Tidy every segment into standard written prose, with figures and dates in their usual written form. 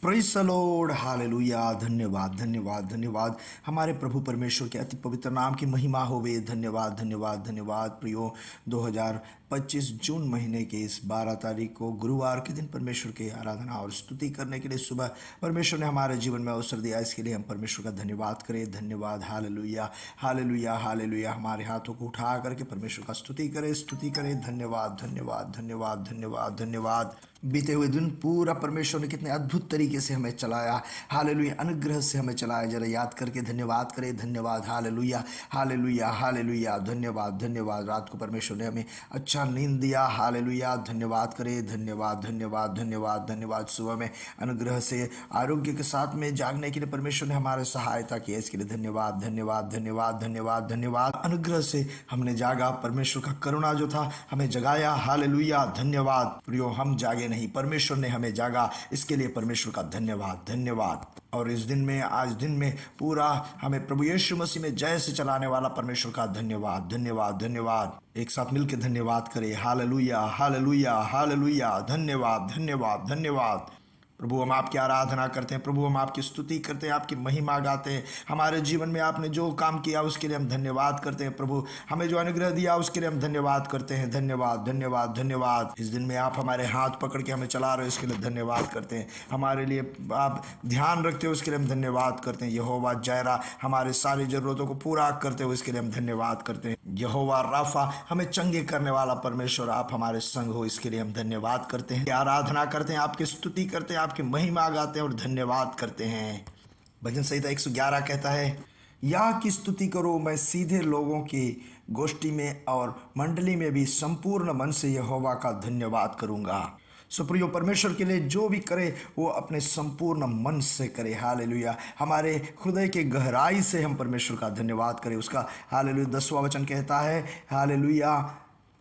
Praise the Lord, hallelujah. धन्यवाद, धन्यवाद, धन्यवाद। हमारे प्रभु परमेश्वर के अति पवित्र नाम की महिमा होवे। धन्यवाद, धन्यवाद, धन्यवाद। प्रियो, 2025 जून महीने के इस 12 तारीख को गुरुवार के दिन परमेश्वर की आराधना और स्तुति करने के लिए सुबह परमेश्वर ने हमारे जीवन में अवसर दिया। इसके लिए हम परमेश्वर का धन्यवाद करें। धन्यवाद, हालेलुया, हालेलुया, हालेलुया। हमारे हाथों को उठा करके परमेश्वर का स्तुति करें, स्तुति करें। धन्यवाद, धन्यवाद, धन्यवाद, धन्यवाद, धन्यवाद। बीते हुए दिन पूरा परमेश्वर ने कितने अद्भुत तरीके से हमें चलाया। हालेलुया, अनुग्रह से हमें चलाया। जरा याद करके धन्यवाद करें। धन्यवाद, हालेलुया, हालेलुया, हालेलुया। धन्यवाद, धन्यवाद। रात को परमेश्वर ने हमें अच्छा नींद दिया। हालेलुया, धन्यवाद करें। धन्यवाद, धन्यवाद, धन्यवाद, धन्यवाद। सुबह में अनुग्रह से आरोग्य के साथ में जागने के लिए परमेश्वर ने हमारे सहायता की। इसके लिए धन्यवाद, धन्यवाद, धन्यवाद, धन्यवाद, धन्यवाद। अनुग्रह से हमने जागा। परमेश्वर का करुणा जो था हमें जगाया। हालेलुया, धन्यवाद। प्रियो, हम जागे नहीं, परमेश्वर ने हमें जागा। इसके लिए परमेश्वर का धन्यवाद, धन्यवाद। और इस दिन में, आज दिन में पूरा हमें प्रभु यीशु मसीह में जय से चलाने वाला परमेश्वर का धन्यवाद, धन्यवाद, धन्यवाद। एक साथ मिलकर धन्यवाद करें। Hallelujah, hallelujah, hallelujah. धन्यवाद, धन्यवाद, धन्यवाद। प्रभु, हम आपकी आराधना करते हैं। प्रभु, हम आपकी स्तुति करते हैं, आपकी महिमा गाते हैं। हमारे जीवन में आपने जो काम किया उसके लिए हम धन्यवाद करते हैं। प्रभु, हमें जो अनुग्रह दिया उसके लिए हम धन्यवाद करते हैं। धन्यवाद, धन्यवाद, धन्यवाद। इस दिन में आप हमारे हाथ पकड़ के हमें चला रहे हो, इसके लिए धन्यवाद करते हैं। हमारे लिए आप ध्यान रखते हो, उसके लिए हम धन्यवाद करते हैं। यहोवा जायरा, हमारे सारी ज़रूरतों को पूरा करते हो, इसके लिए हम धन्यवाद करते हैं। यहोवा राफा, हमें चंगे करने वाला परमेश्वर, आप हमारे संग हो, इसके लिए हम धन्यवाद करते हैं। आराधना करते हैं, आपकी स्तुति करते हैं, आपकी महिमा गाते हैं और धन्यवाद करते हैं। भजन संहिता 111 कहता है, या की स्तुति करो, मैं सीधे लोगों की गोष्ठी में और मंडली में भी संपूर्ण मन से यहोवा का धन्यवाद करूंगा। सुप्रियो, परमेश्वर के लिए जो भी करे वो अपने संपूर्ण मन से करे। हालेलुया, हमारे हृदय के गहराई से हम परमेश्वर का धन्यवाद करें। उसका हालेलुया 10वां वचन कहता है, हालेलुया,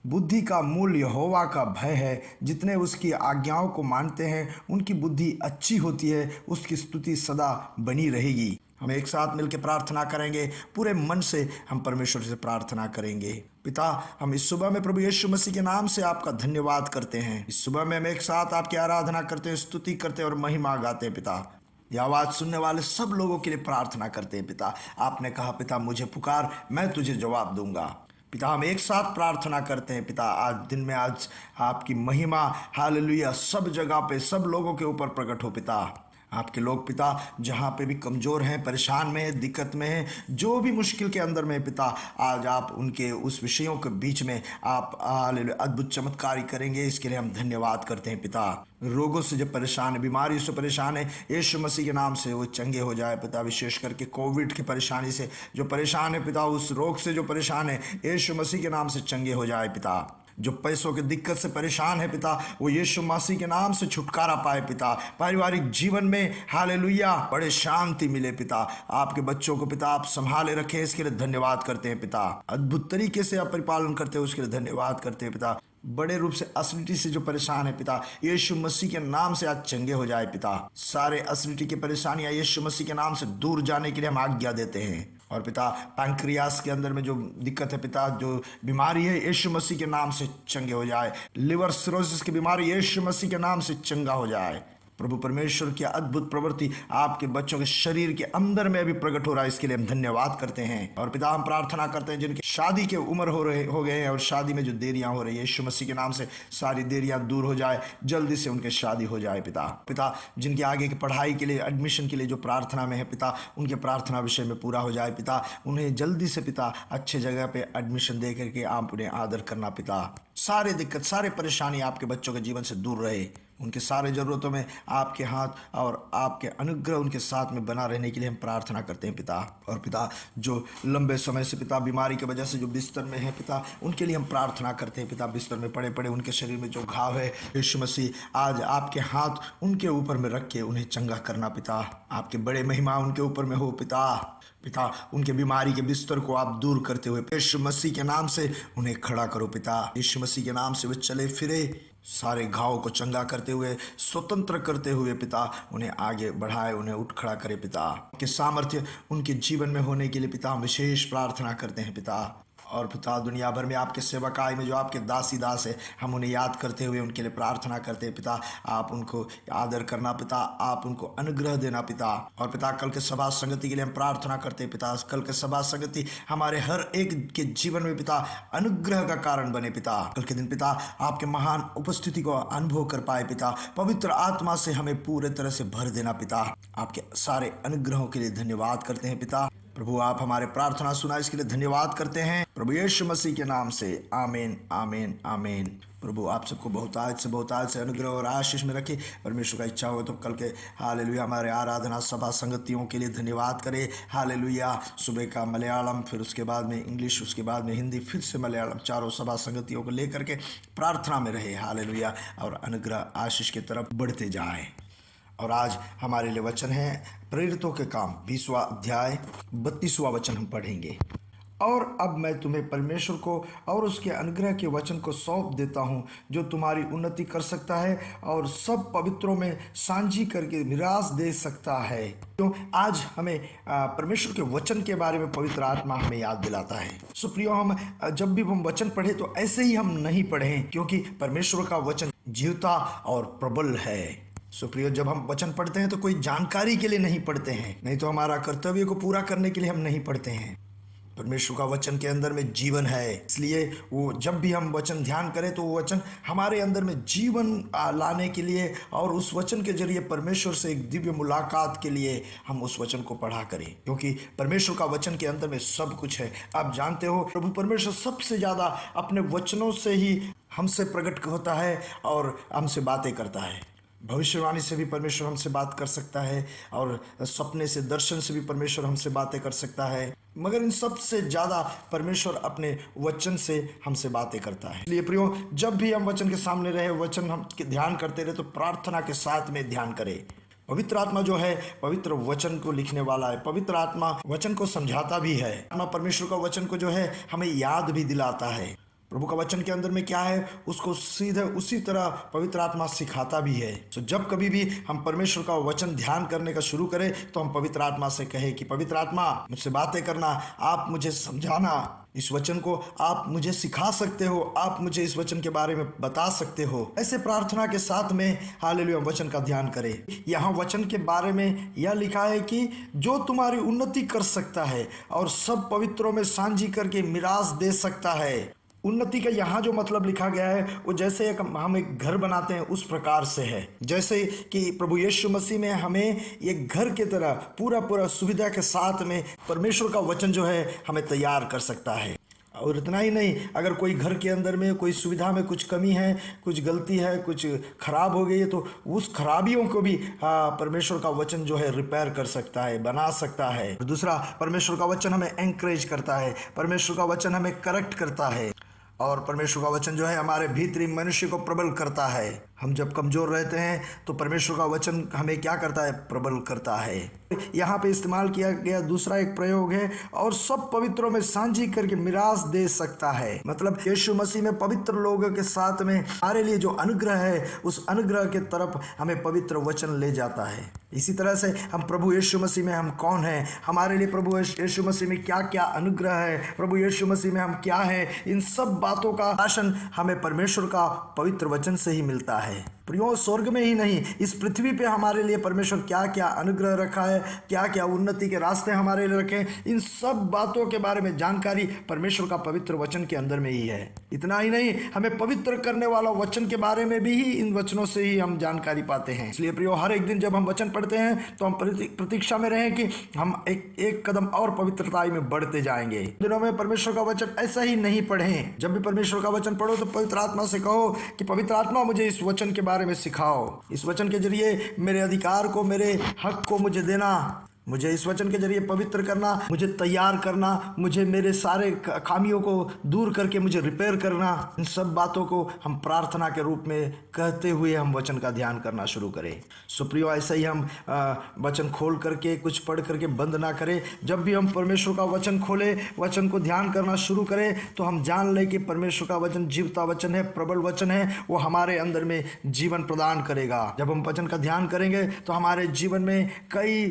बुद्धि का मूल यहोवा का भय है। जितने उसकी आज्ञाओं को मानते हैं उनकी बुद्धि अच्छी होती है, उसकी स्तुति सदा बनी रहेगी। हम एक साथ मिलकर प्रार्थना करेंगे। पूरे मन से हम परमेश्वर से प्रार्थना करेंगे। पिता, हम इस सुबह में प्रभु यीशु मसीह के नाम से आपका धन्यवाद करते हैं। इस सुबह में हम एक साथ आपकी आराधना करते हैं, स्तुति करते हैं और महिमा गाते हैं। पिता, यह आवाज़ सुनने वाले सब लोगों के लिए प्रार्थना करते हैं। पिता, आपने कहा, पिता मुझे पुकार, मैं तुझे जवाब दूंगा। पिता, हम एक साथ प्रार्थना करते हैं। पिता, आज दिन में, आज आपकी महिमा हालेलुया सब जगह पे, सब लोगों के ऊपर प्रकट हो। पिता, आपके लोग पिता जहाँ पे भी कमज़ोर हैं, परेशान में हैं, दिक्कत में हैं, जो भी मुश्किल के अंदर में पिता, आज आप उनके उस विषयों के बीच में आप हालेलुया अद्भुत चमत्कारी करेंगे। इसके लिए हम धन्यवाद करते हैं। पिता, रोगों से जो परेशान है, बीमारी से परेशान है, यीशु मसीह के नाम से वो चंगे हो जाए। पिता, विशेष करके कोविड की परेशानी से जो परेशान है पिता, उस रोग से जो परेशान है, यीशु मसीह के नाम से चंगे हो जाए। पिता, जो पैसों की दिक्कत से परेशान है पिता, वो यीशु मसीह के नाम से छुटकारा पाए। पिता, पारिवारिक जीवन में हालेलुया बड़े शांति मिले। पिता, आपके बच्चों को पिता आप संभाले रखें, इसके लिए धन्यवाद करते हैं। पिता, अद्भुत तरीके से आप परिपालन करते हैं, उसके लिए धन्यवाद करते हैं। पिता, बड़े रूप से एसिडिटी से जो परेशान है पिता, यीशु मसीह के नाम से आज चंगे हो जाए। पिता, सारे एसिडिटी की परेशानियां यीशु मसीह के नाम से दूर जाने के लिए हम आज्ञा देते हैं। और पिता, पैंक्रियास के अंदर में जो दिक्कत है पिता, जो बीमारी है, यीशु मसीह के नाम से चंगे हो जाए। लिवर सिरोसिस की बीमारी यीशु मसीह के नाम से चंगा हो जाए। प्रभु परमेश्वर की अद्भुत प्रवृत्ति आपके बच्चों के शरीर के अंदर में भी प्रकट हो रहा है, इसके लिए हम धन्यवाद करते हैं। और पिता, हम प्रार्थना करते हैं जिनकी शादी के उम्र हो गए हैं और शादी में जो देरियां हो रही है, यीशु मसीह के नाम से सारी देरियां दूर हो जाए, जल्दी से उनके शादी हो जाए। पिता, जिनकी आगे की पढ़ाई के लिए, एडमिशन के लिए जो प्रार्थना में है पिता, उनके प्रार्थना विषय में पूरा हो जाए। पिता, उन्हें जल्दी से पिता अच्छे जगह पे एडमिशन दे करके आप उन्हें आदर करना। पिता, सारे दिक्कत, सारे परेशानी आपके बच्चों के जीवन से दूर रहे। उनके सारे ज़रूरतों में आपके हाथ और आपके अनुग्रह उनके साथ में बना रहने के लिए हम प्रार्थना करते हैं। पिता, और पिता, जो लंबे समय से पिता बीमारी की वजह से जो बिस्तर में है पिता, उनके लिए हम प्रार्थना करते हैं। पिता, बिस्तर में पड़े पड़े उनके शरीर में जो घाव है, यीशु मसीह आज आपके हाथ उनके ऊपर में रख के उन्हें चंगा करना। पिता, आपके बड़े महिमा उनके ऊपर में हो। पिता, उनके बीमारी के बिस्तर को आप दूर करते हुए यीशु मसीह के नाम से उन्हें खड़ा करो। पिता, यीशु मसीह के नाम से वे चले फिरे, सारे घावों को चंगा करते हुए, स्वतंत्र करते हुए पिता उन्हें आगे बढ़ाए, उन्हें उठ खड़ा करे। पिता, के सामर्थ्य उनके जीवन में होने के लिए पिता हम विशेष प्रार्थना करते हैं। पिता, और पिता दुनिया भर में आपके सेवकाई में जो आपके दासी दास है, हम उन्हें याद करते हुए उनके लिए प्रार्थना करते हैं पिता। आप उनको आदर करना पिता, आप उनको अनुग्रह देना पिता। और पिता कल के सभा संगति के लिए हम प्रार्थना करते हैं पिता। कल के सभा संगति हमारे हर एक के जीवन में पिता अनुग्रह का कारण बने पिता। कल के दिन पिता आपके महान उपस्थिति को अनुभव कर पाए पिता। पवित्र आत्मा से हमें पूरे तरह से भर देना पिता। आपके सारे अनुग्रहों के लिए धन्यवाद करते हैं पिता। प्रभु आप हमारे प्रार्थना सुना, इसके लिए धन्यवाद करते हैं प्रभु यीशु मसीह के नाम से, आमीन आमीन आमीन। प्रभु आप सबको बहुतायत से अनुग्रह और आशीष में रखे। परमेश्वर का इच्छा हो तो कल के हालेलुया हमारे आराधना सभा संगतियों के लिए धन्यवाद करें। हालेलुया सुबह का मलयालम, फिर उसके बाद में इंग्लिश, उसके बाद में हिंदी, फिर से मलयालम, चारों सभा संगतियों को लेकर के प्रार्थना में रहे। हालेलुया और अनुग्रह आशीष की तरफ बढ़ते जाए। और आज हमारे लिए वचन है प्रेरितों के काम 20वां अध्याय 32वां वचन हम पढ़ेंगे। और अब मैं तुम्हें परमेश्वर को और उसके अनुग्रह के वचन को सौंप देता हूँ, जो तुम्हारी उन्नति कर सकता है और सब पवित्रों में सांझी करके मिरास दे सकता है। तो आज हमें परमेश्वर के वचन के बारे में पवित्र आत्मा हमें याद दिलाता है। सुप्रियो, हम जब भी हम वचन पढ़े तो ऐसे ही हम नहीं पढ़ें, क्योंकि परमेश्वर का वचन जीवता और प्रबल है। सुप्रियो, जब हम वचन पढ़ते हैं तो कोई जानकारी के लिए नहीं पढ़ते हैं, नहीं तो हमारा कर्तव्य को पूरा करने के लिए हम नहीं पढ़ते हैं। परमेश्वर का वचन के अंदर में जीवन है, इसलिए वो जब भी हम वचन ध्यान करें तो वो वचन हमारे अंदर में जीवन लाने के लिए और उस वचन के जरिए परमेश्वर से एक दिव्य मुलाकात के लिए हम उस वचन को पढ़ा करें, क्योंकि परमेश्वर का वचन के अंदर में सब कुछ है। आप जानते हो प्रभु परमेश्वर सबसे ज़्यादा अपने वचनों से ही हमसे प्रकट होता है और हमसे बातें करता है। भविष्यवाणी से भी परमेश्वर हमसे बात कर सकता है और सपने से, दर्शन से भी परमेश्वर हमसे बातें कर सकता है, मगर इन सब से ज़्यादा परमेश्वर अपने वचन से हमसे बातें करता है। इसलिए प्रियो, जब भी हम वचन के सामने रहे, वचन हम ध्यान करते रहे, तो प्रार्थना के साथ में ध्यान करें। पवित्र आत्मा जो है पवित्र वचन को लिखने वाला है, पवित्र आत्मा वचन को समझाता भी है। आत्मा परमेश्वर का वचन को जो है हमें याद भी दिलाता है। प्रभु का वचन के अंदर में क्या है उसको सीधे उसी तरह पवित्र आत्मा सिखाता भी है। तो जब कभी भी हम परमेश्वर का वचन ध्यान करने का शुरू करें तो हम पवित्र आत्मा से कहें कि पवित्र आत्मा मुझसे बातें करना, आप मुझे समझाना, इस वचन को आप मुझे सिखा सकते हो, आप मुझे इस वचन के बारे में बता सकते हो। ऐसे प्रार्थना के साथ में हालेलुया वचन का ध्यान करें। यहाँ वचन के बारे में यह लिखा है कि जो तुम्हारी उन्नति कर सकता है और सब पवित्रों में सांझी करके मिरास दे सकता है। उन्नति का यहाँ जो मतलब लिखा गया है वो जैसे हम एक घर बनाते हैं उस प्रकार से है, जैसे कि प्रभु यीशु मसीह में हमें एक घर के तरह पूरा सुविधा के साथ में परमेश्वर का वचन जो है हमें तैयार कर सकता है। और इतना ही नहीं, अगर कोई घर के अंदर में कोई सुविधा में कुछ कमी है, कुछ गलती है, कुछ खराब हो गई है, तो उस खराबियों को भी परमेश्वर का वचन जो है रिपेयर कर सकता है, बना सकता है। दूसरा, परमेश्वर का वचन हमें एनकरेज करता है, परमेश्वर का वचन हमें करेक्ट करता है, और परमेश्वर का वचन जो है हमारे भीतरी मनुष्य को प्रबल करता है। हम जब कमज़ोर रहते हैं तो परमेश्वर का वचन हमें क्या करता है, प्रबल करता है। यहाँ पे इस्तेमाल किया गया दूसरा एक प्रयोग है, और सब पवित्रों में सांझी करके मिरास दे सकता है। मतलब यीशु मसीह में पवित्र लोगों के साथ में हमारे लिए जो अनुग्रह है उस अनुग्रह के तरफ हमें पवित्र वचन ले जाता है। इसी तरह से हम प्रभु यीशु मसीह में हम कौन हैं, हमारे लिए प्रभु यीशु मसीह में क्या क्या अनुग्रह है, प्रभु यीशु मसीह में हम क्या है, इन सब बातों का राशन हमें परमेश्वर का पवित्र वचन से ही मिलता है। प्रियो, स्वर्ग में ही नहीं, इस पृथ्वी पे हमारे लिए परमेश्वर क्या क्या अनुग्रह रखा है, क्या क्या उन्नति के रास्ते हमारे लिए रखे, इन सब बातों के बारे में जानकारी परमेश्वर का पवित्र वचन के अंदर में ही है। इतना ही नहीं, हमें पवित्र करने वाला वचन के बारे में भी ही इन वचनों से ही हम जानकारी पाते हैं। इसलिए प्रियो, हर एक दिन जब हम वचन पढ़ते हैं तो हम प्रतीक्षा में रहें कि हम एक कदम और पवित्रता में बढ़ते जाएंगे। दिनों में परमेश्वर का वचन ऐसा ही नहीं पढ़ें। जब भी परमेश्वर का वचन पढ़ो तो पवित्र आत्मा से कहो कि पवित्र आत्मा मुझे इस वचन के बारे में सिखाओ, इस वचन के जरिए मेरे अधिकार को, मेरे हक को मुझे देना, मुझे इस वचन के जरिए पवित्र करना, मुझे तैयार करना, मुझे मेरे सारे खामियों को दूर करके मुझे रिपेयर करना। इन सब बातों को हम प्रार्थना के रूप में कहते हुए हम वचन का ध्यान करना शुरू करें। सुप्रियो, ऐसा ही हम वचन खोल करके कुछ पढ़ करके बंद ना करें। जब भी हम परमेश्वर का वचन खोले, वचन को ध्यान करना शुरू करें तो हम जान लें कि परमेश्वर का वचन जीवता वचन है, प्रबल वचन है, वो हमारे अंदर में जीवन प्रदान करेगा। जब हम वचन का ध्यान करेंगे तो हमारे जीवन में कई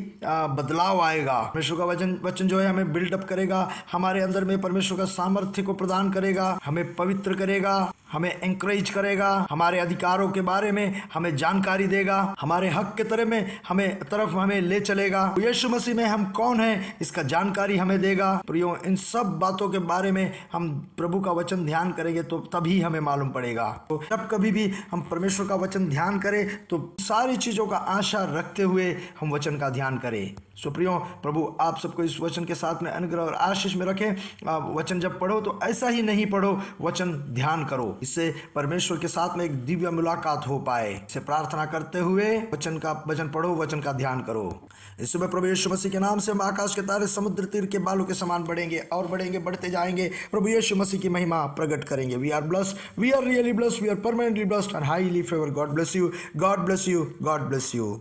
बदलाव आएगा। परमेश्वर का वचन वचन जो है हमें बिल्डअप करेगा, हमारे अंदर में परमेश्वर का सामर्थ्य को प्रदान करेगा, हमें पवित्र करेगा, हमें एंकरेज करेगा, हमारे अधिकारों के बारे में हमें जानकारी देगा, हमारे हक के तरफ हमें ले चलेगा। यीशु मसीह में हम कौन हैं इसका जानकारी हमें देगा। प्रियो, इन सब बातों के बारे में हम प्रभु का वचन ध्यान करेंगे तो तभी हमें मालूम पड़ेगा। तो जब कभी भी हम परमेश्वर का वचन ध्यान करें तो सारी चीजों का आशा रखते हुए हम वचन का ध्यान करें। सो प्रियो, प्रभु आप सबको इस वचन के साथ में अनुग्रह और आशीष में रखें। वचन जब पढ़ो तो ऐसा ही नहीं पढ़ो, वचन ध्यान करो, इससे परमेश्वर के साथ में एक दिव्य मुलाकात हो पाए। इसे प्रार्थना करते हुए वचन पढ़ो, वचन का ध्यान करो। इस सुबह प्रभु यीशु मसीह के नाम से हम आकाश के तारे समुद्र तीर के बालों के समान बढ़ेंगे और बढ़ेंगे, बढ़ते जाएंगे। प्रभु यीशु मसीह की महिमा प्रकट करेंगे। We are blessed, we are really blessed, we are permanently blessed and highly favoured. God bless you, God bless you, God bless you.